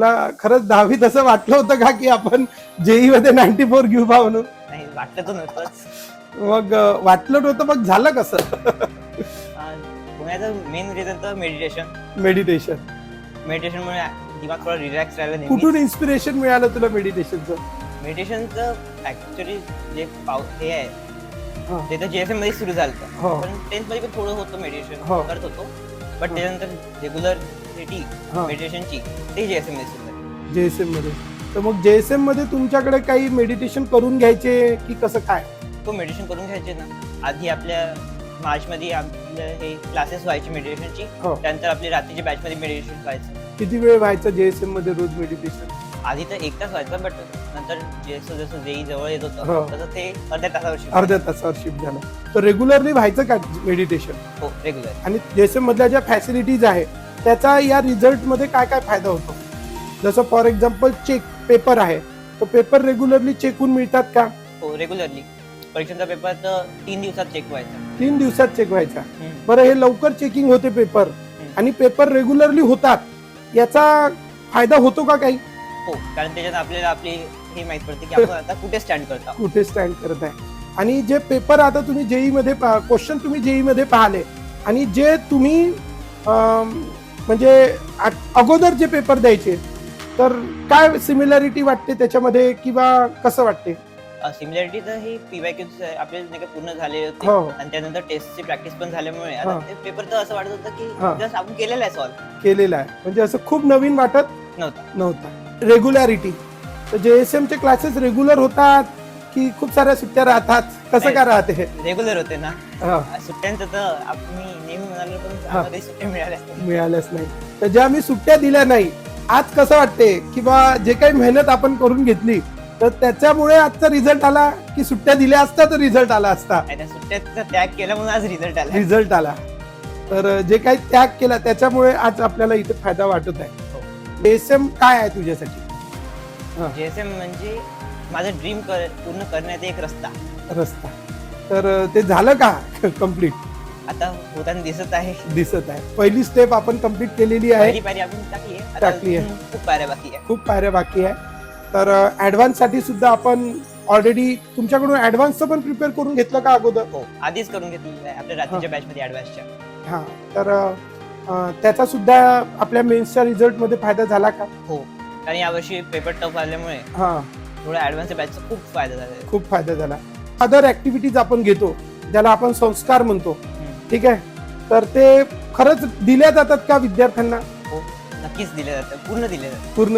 मला खरंच 10वीत असं वाटलं होतं का की आपण जेई मध्ये 94 घेऊ बा म्हणून? नाही वाटलं तर नव्हतंच. मग वाटलं नव्हतं, मग झालं कसं? पुण्याचं मेन रिझन तर मेडिटेशन. मेडिटेशनमुळे दिमाग थोडा रिलॅक्स राहिला नेहमी. कुठून इन्स्पिरेशन मिळालं तुला मेडिटेशनचं? मेडिटेशनचं ऍक्च्युअली जे हे आहे हा. ते तर JSM मध्ये सुरू झालं हो. पण 10th मध्ये पण थोडं होतं मेडिटेशन हो. करत होतो. बट हा. त्यानंतर रेग्युलरिटी हा. मेडिटेशनची ते JSM मध्ये सुरू झाली. JSM मध्ये. तर मग JSM मध्ये तुमच्याकडे काही मेडिटेशन करून घ्यायचे की कसं काय? तो मेडिटेशन करून घ्यायचे ना. आधी आपल्या मार्च मध्ये आपले हे क्लासेस व्हायचे मेडिटेशनची. हो. त्यानंतर आपली रात्रीच्या बॅच मध्ये मेडिटेशन व्हायचं. किती वेळ व्हायचं JSM मध्ये रोज मेडिटेशन? आधी तर 1 तास व्हायचं बट नंतर जसं जेई जवळ येत हो. होतं तसं ते अर्ध्या तासावर shift अर्ध्या तासावर शिफ्ट झालं. तर रेग्युलरली व्हायचं का मेडिटेशन? हो रेग्युलर. आणि JSM मधल्या ज्या फॅसिलिटीज आहे त्याचा या रिझल्ट मध्ये काय काय फायदा होतो? जसं फॉर एक्झाम्पल चेक पेपर आहे, तो पेपर रेग्युलरली चेक होऊन मिळतात का? हो रेग्युलरली. परीक्षेचा पेपर तर 3 दिवसात चेक व्हायचा. 3 दिवसात चेक व्हायचा. बरं, हे लवकर चेकिंग होते पेपर आणि पेपर रेग्युलरली होतात, याचा फायदा होतो का काही? हो कारण त्याच्यात आपल्याला आपली हे माहित पडते की आपण आता कुठे स्टँड करतो. कुठे स्टँड करत आहे. आणि जे पेपर आता तुम्ही जेई मध्ये क्वेश्चन तुम्ही जेई मध्ये पाहिले आणि जे तुम्ही म्हणजे अगोदर जे पेपर द्यायचे, तर काय सिमिलॅरिटी वाटते त्याच्यामध्ये किंवा कसं वाटते? सिमिलॅरिटी तर ही PYQs आपले नाही का पूर्ण झाले होते हो. आणि त्यानंतर टेस्टची प्रॅक्टिस पण झाल्यामुळे आता हा. ते पेपर तर असं वाटत होतं हा. की जस्ट आपण केलेलं आहे सॉल्व केलेला आहे, म्हणजे असं खूप नवीन वाटत नव्हतं. नव्हता. रेग्युलॅरिटी, तर JSM चे क्लासेस रेग्युलर होतात की खूप साऱ्या सुट्ट्या राहतात, कसं नाही. काय राहते? रेग्युलर होते ना. हा. सुट्ट्यांचं तर आपण नेहमी म्हणालो पण हा. आम्हाला काही सुट्ट्या मिळाल्या नाही. मिळाल्याच नाही. तर ज्या मी सुट्ट्या दिल्या नाही, आज कसं वाटते किंवा जे काही मेहनत आपण करून घेतली तर त्याच्यामुळे आजचा रिझल्ट आला की सुट्ट्या दिल्या असता तर रिझल्ट आला असता? आणि त्या सुट्ट्याचा त्याग केला म्हणून आज रिझल्ट आला. रिझल्ट आला. तर जे काही त्याग केला त्याच्यामुळे आज आपल्याला इथे फायदा वाटत आहे. JSM काय आहे तुझ्यासाठी? JSM म्हणजे माझं ड्रीम पूर्ण करण्याचा एक रस्ता. तर ते झालं का कम्प्लीट? आता होताना दिसत आहे. दिसत आहे. पहिली स्टेप आपण कम्प्लीट केलेली आहे. पहिली पायरी आपण टाकली आहे. आता टाकली आहे. अजून खूप पायऱ्या बाकी आहे. खूप पायऱ्या बाकी आहे. तर ऍडव्हान्स साठी सुद्धा आपण ऑलरेडी तुमच्याकडून ऍडव्हान्सचं पण प्रिपेअर करून घेतलं का अगोदर? हो आधीच करून घेतलेलं आहे आपल्या रात्रीच्या बॅच मध्ये ऍडव्हान्सच्या. हा. तर त्याचा सुद्धा आपल्या मेन्सच्या रिझल्ट मध्ये फायदा झाला का? हो कारण यावर्षी पेपर टफ आल्यामुळे हा, थोडा ऍडव्हान्सच्या बॅचचा खूप फायदा झाला आहे. खूप फायदा झाला. अदर ऍक्टिव्हिटीज आपण घेतो ज्याला आपण संस्कार म्हणतो, ठीक आहे, तर ते खरंच दिल्या जातात का विद्यार्थ्यांना? हो नक्कीच दिले जातं, पूर्ण दिले जातं. पूर्ण